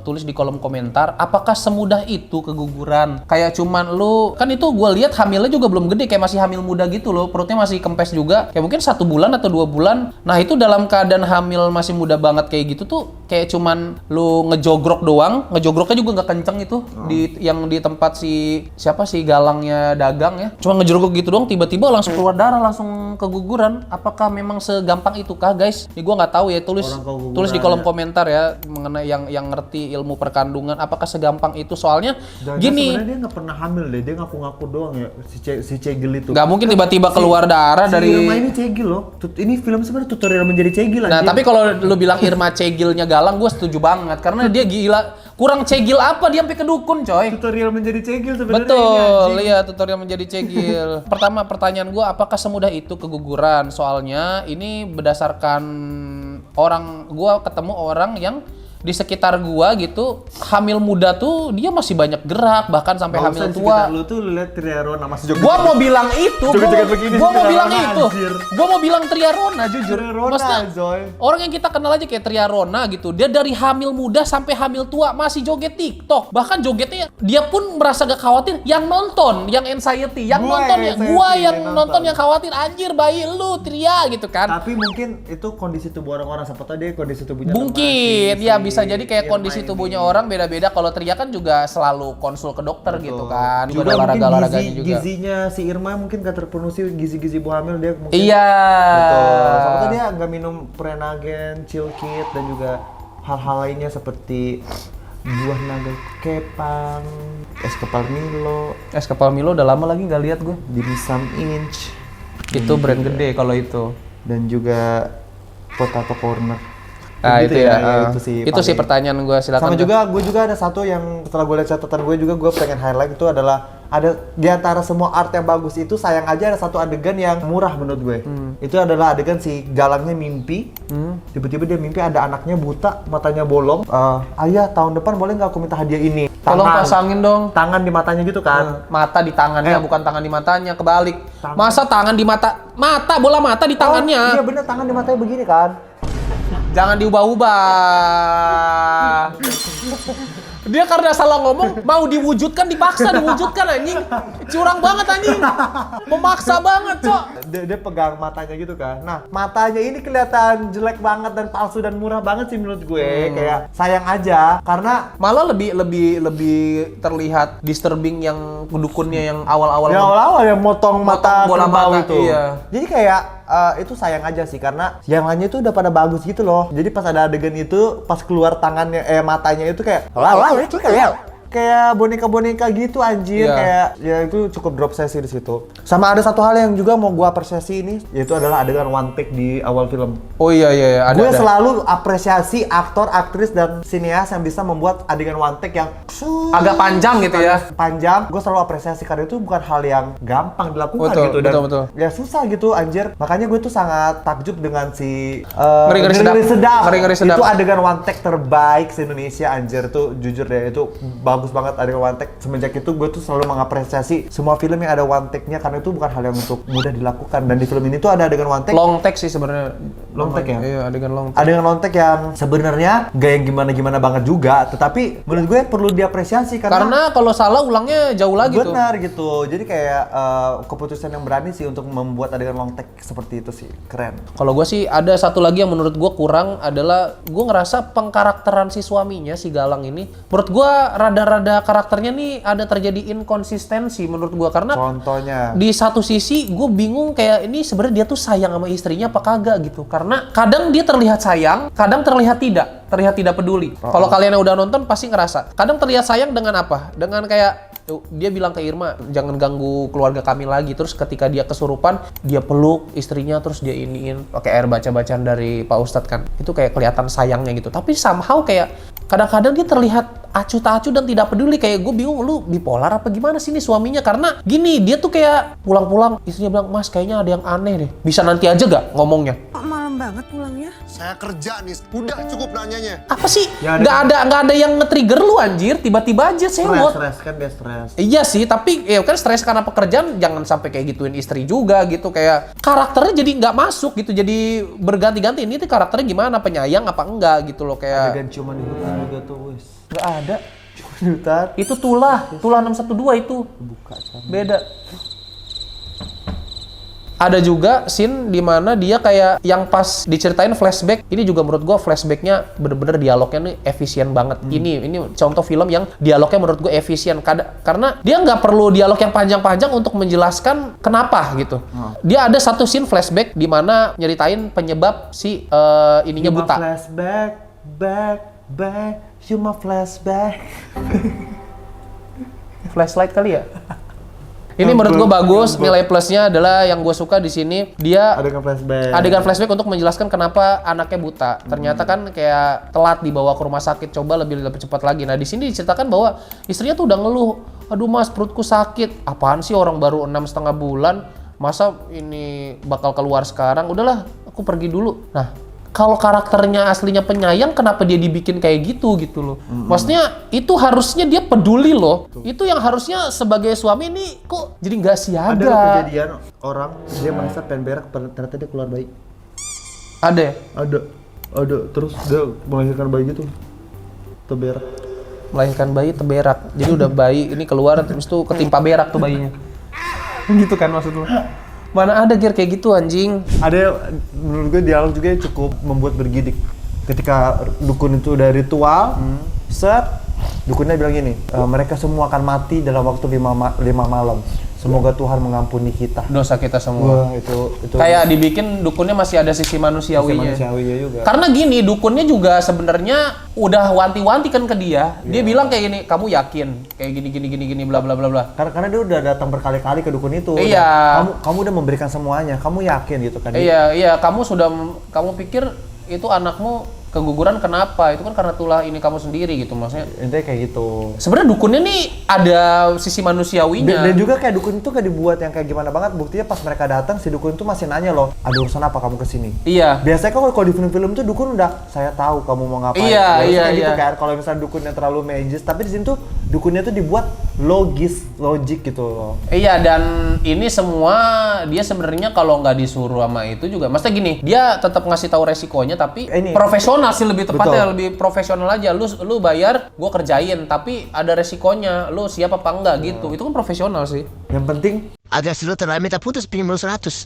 tulis di kolom komentar, apakah semudah itu keguguran? Kayak cuman lu kan itu gua lihat hamilnya juga belum gede, kayak masih hamil muda gitu loh, perutnya masih kempes juga, kayak mungkin 1 bulan atau 2 bulan. Nah itu dalam keadaan hamil masih muda banget kayak gitu tuh, kayak cuman lu ngejogrok doang, ngejogroknya juga nggak kenceng itu yang di tempat siapa sih galangnya dagang ya, cuma ngejogrok gitu doang, tiba-tiba langsung keluar darah, langsung keguguran. Apakah memang segampang itukah guys? Ini gua nggak tahu ya, tulis di kolom komentar ya mengenai yang ngerti ilmu perkandungan, apakah segampang itu? Soalnya Jangan-jangan gini. sebenarnya dia nggak pernah hamil deh, dia ngaku-ngaku doang ya si Cegil itu. Nggak mungkin tiba-tiba keluar darah dari... Irma ini Cegil loh. Ini film sebenarnya tutorial menjadi Cegil aja. Nah, tapi kalau lu bilang Irma Cegilnya galang, gue setuju banget. Karena dia gila. Kurang Cegil apa dia sampai ke dukun, coy. Tutorial menjadi Cegil sebenarnya. Betul, iya tutorial menjadi Cegil. Pertama, pertanyaan gue, apakah semudah itu keguguran? Soalnya ini berdasarkan gue ketemu orang yang di sekitar gua gitu, hamil muda tuh dia masih banyak gerak, bahkan sampai hamil tua. Lu tuh lihat Triarona masih joget. Gua mau bilang itu, gua mau bilang itu. Gua mau bilang Triarona jujur. Maksudnya orang yang kita kenal aja kayak Triarona gitu, dia dari hamil muda sampai hamil tua masih joget TikTok. Bahkan jogetnya dia pun merasa gak khawatir, yang nonton, yang anxiety, yang nonton ya, gua yang nonton yang khawatir, anjir bayi lu Tria gitu kan. Tapi mungkin itu kondisi tubuh orang-orang, siapa tahu dia kondisi tubuhnya mungkin ya bisa jadi kayak kondisi tubuhnya orang beda-beda. Kalau Tria kan juga selalu konsul ke dokter gitu kan. Juga olahraga-olahraganya juga. Gizinya si Irma mungkin gak terpenuhi, gizi-gizi ibu hamil dia mungkin. Iya. Betul. Siapa tahu dia nggak minum Prenagen, Chill Kit dan juga hal-hal lainnya seperti buah naga kepang, es kepal Milo udah lama lagi nggak lihat gue. Dimsum Inch. Itu brand gede kalau itu. Dan juga Potato Corner. Nah gitu itu ya, itu sih pertanyaan gue, silakan. Sama juga, gue juga ada satu yang setelah gue lihat catatan gue juga, gue pengen highlight itu adalah ada di antara semua art yang bagus itu, sayang aja ada satu adegan yang murah menurut gue. Itu adalah adegan si galangnya mimpi, tiba-tiba dia mimpi ada anaknya buta, matanya bolong. Ayah tahun depan boleh nggak aku minta hadiah ini? Tolong pasangin dong. Tangan di matanya gitu kan? Mata di tangannya, bukan tangan di matanya, kebalik. Masa tangan di mata, bola mata di tangannya. Iya bener, tangan di matanya begini kan? Jangan diubah-ubah. Dia karena salah ngomong, mau diwujudkan, dipaksa diwujudkan anjing. Curang banget anjing. Memaksa banget, Cok. Dia pegang matanya gitu kan. Nah, matanya ini kelihatan jelek banget dan palsu dan murah banget sih menurut gue. Kayak sayang aja karena malah lebih terlihat disturbing yang dukunnya yang awal-awal. Yang awal-awal yang motong mata bola mata itu. Iya. Jadi kayak itu sayang aja sih karena yang lainnya itu udah pada bagus gitu loh. Jadi pas ada adegan itu, pas keluar tangannya matanya itu kayak kayak boneka-boneka gitu anjir. Kayak ya itu cukup drop sesi di situ. Sama ada satu hal yang juga mau gua apresiasi ini, yaitu adalah adegan one take di awal film. Oh iya ada. Gue selalu apresiasi aktor, aktris dan sineas yang bisa membuat adegan one take yang agak panjang gitu ya. Panjang. Gue selalu apresiasi karena itu bukan hal yang gampang dilakukan gitu dan betul. ya susah gitu anjir. Makanya gue tuh sangat takjub dengan si Ngeri sedap. Itu adegan one take terbaik se Indonesia anjir tuh, jujur deh itu bagus banget adegan one take. Semenjak itu gue tuh selalu mengapresiasi semua film yang ada one take-nya karena itu bukan hal yang untuk mudah dilakukan, dan di film ini tuh ada adegan one take. Long take sih sebenarnya. Long take ya? Iya, adegan long take. Adegan long take yang sebenarnya gak yang gimana-gimana banget juga, tetapi menurut gue perlu diapresiasi karena kalau salah ulangnya jauh lagi tuh. Benar gitu. Jadi kayak keputusan yang berani sih untuk membuat adegan long take seperti itu sih. Keren. Kalau gue sih ada satu lagi yang menurut gue kurang adalah gue ngerasa pengkarakteran si suaminya, si Galang ini, menurut gue rada-rada karakternya nih ada terjadi inkonsistensi menurut gue, karena contohnya di satu sisi gue bingung kayak ini sebenarnya dia tuh sayang sama istrinya apa kagak gitu, karena kadang dia terlihat sayang, kadang terlihat tidak peduli. Kalau kalian yang udah nonton pasti ngerasa kadang terlihat sayang dengan apa, dengan kayak dia bilang ke Irma jangan ganggu keluarga kami lagi, terus ketika dia kesurupan dia peluk istrinya, terus dia iniin pakai air baca-bacaan dari Pak Ustadz kan, itu kayak kelihatan sayangnya gitu. Tapi somehow kayak kadang-kadang dia terlihat acuh tak acuh dan tidak peduli. Kayak gue bingung, lu bipolar apa gimana sih nih suaminya? Karena gini, dia tuh kayak pulang-pulang istrinya bilang, mas kayaknya ada yang aneh deh, bisa nanti aja gak ngomongnya? Kok malam banget pulangnya? Saya kerja nih, udah cukup nanyanya. Apa sih? Ya, nggak ada yang nge-trigger lu anjir, tiba-tiba aja sewot. Stres kan, dia stres. Iya sih, tapi ya kan stres karena pekerjaan, jangan sampai kayak gituin istri juga gitu. Kayak karakternya jadi nggak masuk gitu, jadi berganti-ganti. Ini tuh karakternya gimana, penyayang apa enggak gitu loh, kayak adegan ciuman di hutan juga tuh, wis. Nggak ada. Ciuman di hutan. itu Tulah 612 itu. Buka kan. Beda. Ada juga scene dimana dia kayak yang pas diceritain flashback, ini juga menurut gua flashbacknya bener-bener dialognya nih efisien banget. Ini contoh film yang dialognya menurut gua efisien, karena dia nggak perlu dialog yang panjang-panjang untuk menjelaskan kenapa gitu. Dia ada satu scene flashback dimana nyeritain penyebab si ininya buta. Flashback, back, cuma flashback. Flashlight kali ya? Ini menurut gue bagus. Nilai plusnya adalah yang gue suka di sini dia adegan flashback untuk menjelaskan kenapa anaknya buta. Ternyata kan kayak telat dibawa ke rumah sakit, coba lebih cepat lagi. Nah di sini diceritakan bahwa istrinya tuh udah ngeluh, aduh mas perutku sakit. Apaan sih orang baru 6,5 bulan, masa ini bakal keluar sekarang? Udahlah, aku pergi dulu. Nah kalau karakternya aslinya penyayang, kenapa dia dibikin kayak gitu loh? Maksudnya itu harusnya dia peduli loh. Itu yang harusnya sebagai suami ini kok jadi nggak siaga. Ada kejadian orang dia merasa pengen berak, ternyata dia keluar bayi. Ada ya? Ada. Terus dia melahirkan bayi gitu, terberak. Melahirkan bayi terberak. Jadi udah bayi ini keluar terus tuh ketimpa berak tuh bayinya. Gitu kan maksud lu? Mana ada gear kayak gitu anjing. Ada, menurut gue dialog juga cukup membuat bergidik. Ketika dukun itu udah ritual, dukunnya bilang gini, mereka semua akan mati dalam waktu 5 malam. Semoga Tuhan mengampuni kita. Dosa kita semua. Wah, itu kayak dibikin dukunnya masih ada sisi manusiawinya. juga. Karena gini, dukunnya juga sebenarnya udah wanti-wanti kan ke dia. Dia bilang kayak gini, kamu yakin kayak gini bla bla bla bla. Karena dia udah datang berkali-kali ke dukun itu. Iya. Kamu udah memberikan semuanya. Kamu yakin gitu kan? Iya, kamu pikir itu anakmu keguguran kenapa? Itu kan karena tulah ini kamu sendiri gitu, maksudnya. Intinya kayak gitu. Sebenarnya dukunnya nih ada sisi manusiawinya. Dan juga kayak dukun itu kayak dibuat yang kayak gimana banget. Buktinya pas mereka datang si dukun itu masih nanya loh, ada urusan apa kamu kesini? Iya. Biasanya kalau di film-film tuh dukun udah, saya tahu kamu mau ngapain. Iya. Gitu kan. Kalau misalnya dukunnya terlalu magis, tapi di sini tuh dukunnya tuh dibuat logik gitu loh. Iya, dan ini semua dia sebenarnya kalau nggak disuruh sama itu juga, maksudnya gini, dia tetap ngasih tahu resikonya tapi profesional sih lebih tepatnya. Betul. Lebih profesional aja. Lu bayar, gua kerjain, tapi ada resikonya. Lu siap apa enggak gitu. Itu kan profesional sih. Yang penting ada seluruh minta putus pengen 100.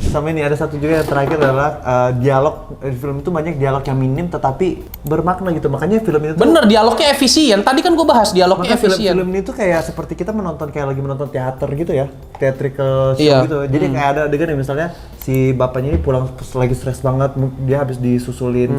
Sama ini ada satu juga yang terakhir adalah dialog di film itu banyak dialog yang minim tetapi bermakna gitu. Makanya film itu bener, dialognya efisien. Tadi kan gue bahas dialognya efisien. Film ini tuh kayak seperti kita menonton kayak lagi menonton teater gitu ya, theatrical show iya. gitu. Jadi kayak ada adegan ya, misalnya si bapaknya ini pulang lagi stres banget, dia habis disusulin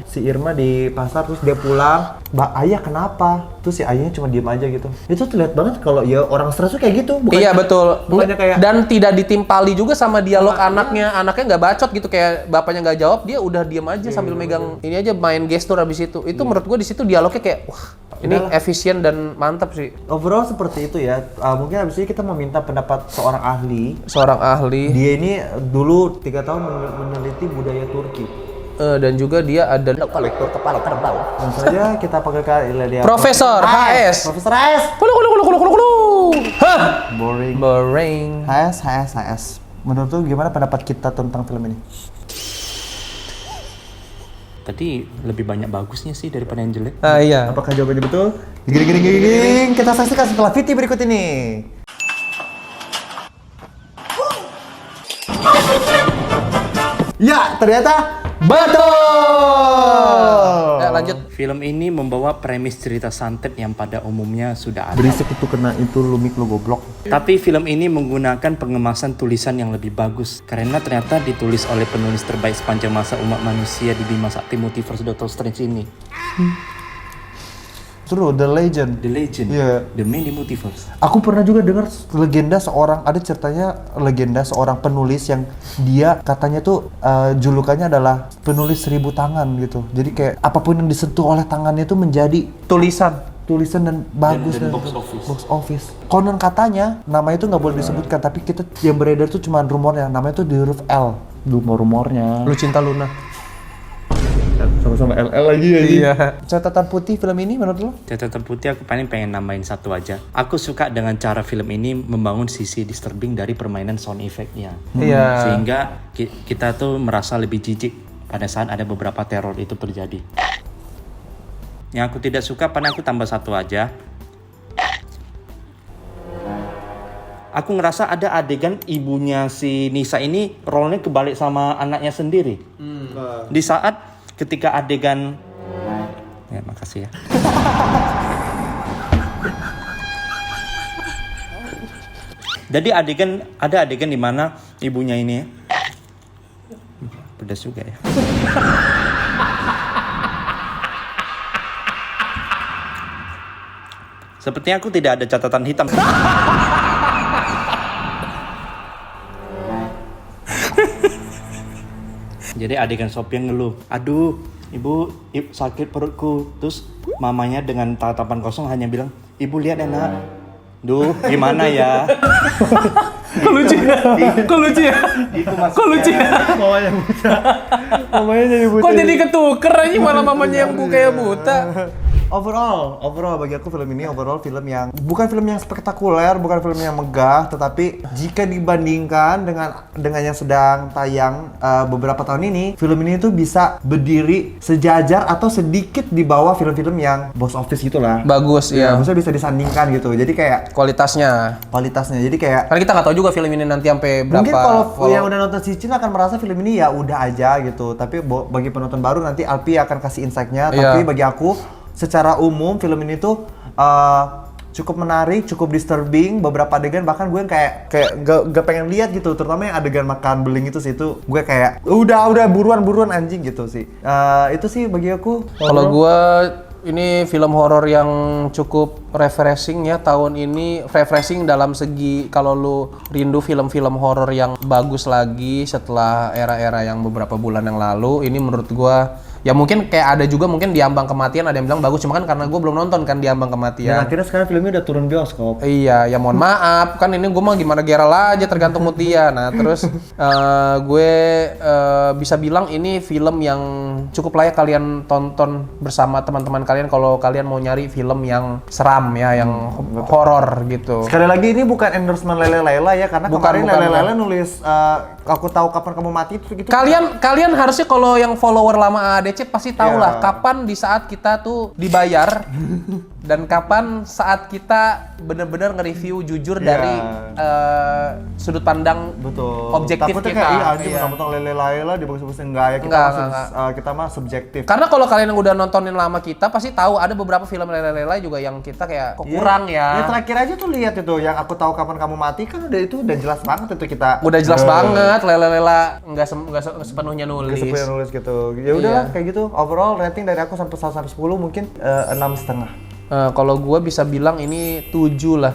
si Irma di pasar, terus dia pulang, ayah kenapa? Terus si ayahnya cuma diem aja gitu. Itu terlihat banget kalau ya orang stres tuh kayak gitu. Iya betul. Bukannya kayak dan tidak ditimpali juga sama dialog anaknya nggak bacot gitu, kayak bapaknya nggak jawab, dia udah diem aja sambil megang ini aja, main gestur habis itu. Itu menurut gue di situ dialognya kayak wah ini efisien dan mantap sih. Overall seperti itu ya. Mungkin habis ini kita mau minta pendapat seorang ahli. Dia ini dulu 3 tahun meneliti budaya Turki. Dan juga dia ada Kolektor kepala terbang. Dan saja kita panggilkan dia Profesor HS. Profesor HS. Hah. Boring. HS. Menurut lu gimana pendapat kita tentang film ini? Tadi lebih banyak bagusnya sih daripada yang jelek. Iya. Apakah jawabannya betul? Giring. Kita saksikan setelah VT berikut ini. Ya, ternyata betul. Ya, lanjut. Film ini membawa premis cerita santet yang pada umumnya sudah ada. Berisik itu kena itu lumik lo goblok. Tapi film ini menggunakan pengemasan tulisan yang lebih bagus karena ternyata ditulis oleh penulis terbaik sepanjang masa umat manusia di Bima Sakti Multiverse Doctor Strange ini. True, The Legend. Yeah. The Man di Multiverse. Aku pernah juga dengar legenda seorang penulis yang dia katanya tuh julukannya adalah penulis 1000 tangan gitu. Jadi kayak apapun yang disentuh oleh tangannya itu menjadi tulisan dan bagus dan box office. Konon katanya nama itu nggak boleh disebutkan, tapi kita yang beredar tuh cuma rumornya. Namanya tuh di huruf L. Rumornya. Lu Cinta Luna. Sama-sama LL lagi ya. Iya. Catatan putih film ini menurut lo? Catatan putih aku pengen nambahin satu aja. Aku suka dengan cara film ini membangun sisi disturbing dari permainan sound effect-nya. Iya. Sehingga kita tuh merasa lebih jijik pada saat ada beberapa teror itu terjadi. Yang aku tidak suka, aku tambah satu aja. Aku ngerasa ada adegan ibunya si Nisa ini role-nya kebalik sama anaknya sendiri. Di saat ketika adegan, ya makasih ya. Jadi ada adegan di mana ibunya ini, pedas juga ya. Sepertinya aku tidak ada catatan hitam. Jadi adegan Sophia ngeluh, aduh ibu sakit perutku. Terus mamanya dengan tatapan kosong hanya bilang, ibu lihat ya nak. Duh, gimana ya? Kok lucu ya? Kok lucu ya? Kok lucu ya? Mamanya buta. Mamanya jadi buta. Kok jadi ketuker aja malah mamanya yang kayak buta. Overall bagi aku film ini film yang bukan film yang spektakuler, bukan film yang megah, tetapi jika dibandingkan dengan yang sedang tayang beberapa tahun ini, film ini tuh bisa berdiri sejajar atau sedikit di bawah film-film yang box office gitulah. Bagus Ya, ya. maksudnya bisa disandingkan gitu. Jadi kayak Kualitasnya. Jadi kayak Karena kita nggak tahu juga film ini nanti sampai berapa. mungkin kalau follow- yang udah nonton Sicin akan merasa film ini ya udah aja gitu. Tapi bagi penonton baru nanti Alpi akan kasih insight-nya. Tapi Iya. bagi aku secara umum film ini tuh cukup menarik, cukup disturbing. Beberapa adegan bahkan gue kayak gak pengen lihat gitu. Terutama yang adegan makan beling itu sih, itu gue kayak udah buruan anjing gitu sih. Itu sih bagi aku. Kalau gua ini film horor yang cukup refreshing ya tahun ini. Refreshing dalam segi kalau lu rindu film-film horor yang bagus lagi setelah era-era yang beberapa bulan yang lalu, ini menurut gua ya mungkin kayak ada juga mungkin Di Ambang Kematian ada yang bilang bagus, cuma kan karena gue belum nonton kan Di Ambang Dan Kematian. akhirnya sekarang filmnya udah turun bioskop. Iya, ya mohon maaf kan ini gue mah gimana Geral aja tergantung Mutia. Nah terus gue bisa bilang ini film yang cukup layak kalian tonton bersama teman-teman kalian kalau kalian mau nyari film yang seram ya, yang horor gitu. Sekali lagi ini bukan endorsement Lele Laila ya, karena Bukan, kemarin bukan, Lele Laila bukan. nulis aku tahu kapan kamu mati itu gitu. Kalian harusnya kalau yang follower lama ADC pasti tahu lah Iya. kapan di saat kita tuh dibayar dan kapan saat kita bener-bener nge-review jujur Iya. dari sudut pandang Betul. objektif Takutnya kita. kayak iya anjing Iya. mentang-mentang Lele Laila dibagus-bagusin enggak ya, kita Enggak, langsung enggak. kita mah subjektif. Karena kalau kalian yang udah nontonin lama kita pasti tahu ada beberapa film Lele-Lele juga yang kita kayak kok kurang Ya ya. terakhir aja tuh lihat itu yang aku tahu kapan kamu mati kan udah jelas banget itu kita. Udah jelas banget Lele-Lela nggak sepenuhnya nulis. Seperti yang nulis gitu. Ya udahlah Iya. kayak gitu. Overall rating dari aku sampai 1 sampai 10 mungkin 6,5. Kalau gua bisa bilang ini 7 lah.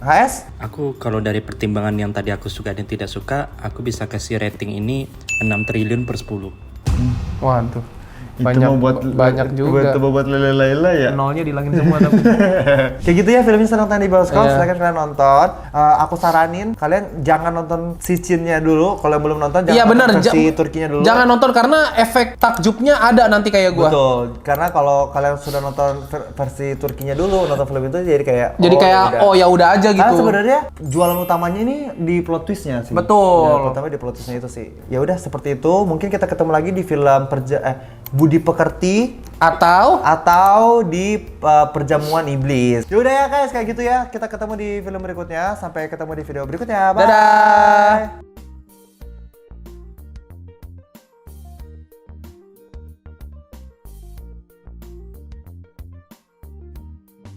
HS? Aku kalau dari pertimbangan yang tadi aku suka dan tidak suka, aku bisa kasih rating ini 6 triliun per 10. Waduh. Banyak juga. buat Lele Laila ya. Nolnya dihilangin semua tapi. Kayak gitu ya filmnya sedang tayang di bioskop, Iya. silakan kalian nonton. Aku saranin kalian jangan nonton Sicinnya dulu, kalau yang belum nonton jangan Iya benar. nonton versi Turkinya dulu. Jangan nonton karena efek takjubnya ada nanti kayak gua. Betul, karena kalau kalian sudah nonton versi Turkinya dulu, nonton film itu jadi kayak Ya udah aja gitu. Karena sebenarnya jualan utamanya ini di plot twistnya sih. Betul. Ya, utamanya di plot twistnya itu sih. Ya udah seperti itu. Mungkin kita ketemu lagi di film Budi Pekerti atau di Perjamuan Iblis. Ya udah ya guys, kayak gitu ya. Kita ketemu di film berikutnya. Sampai ketemu di video berikutnya. Bye. Dadah.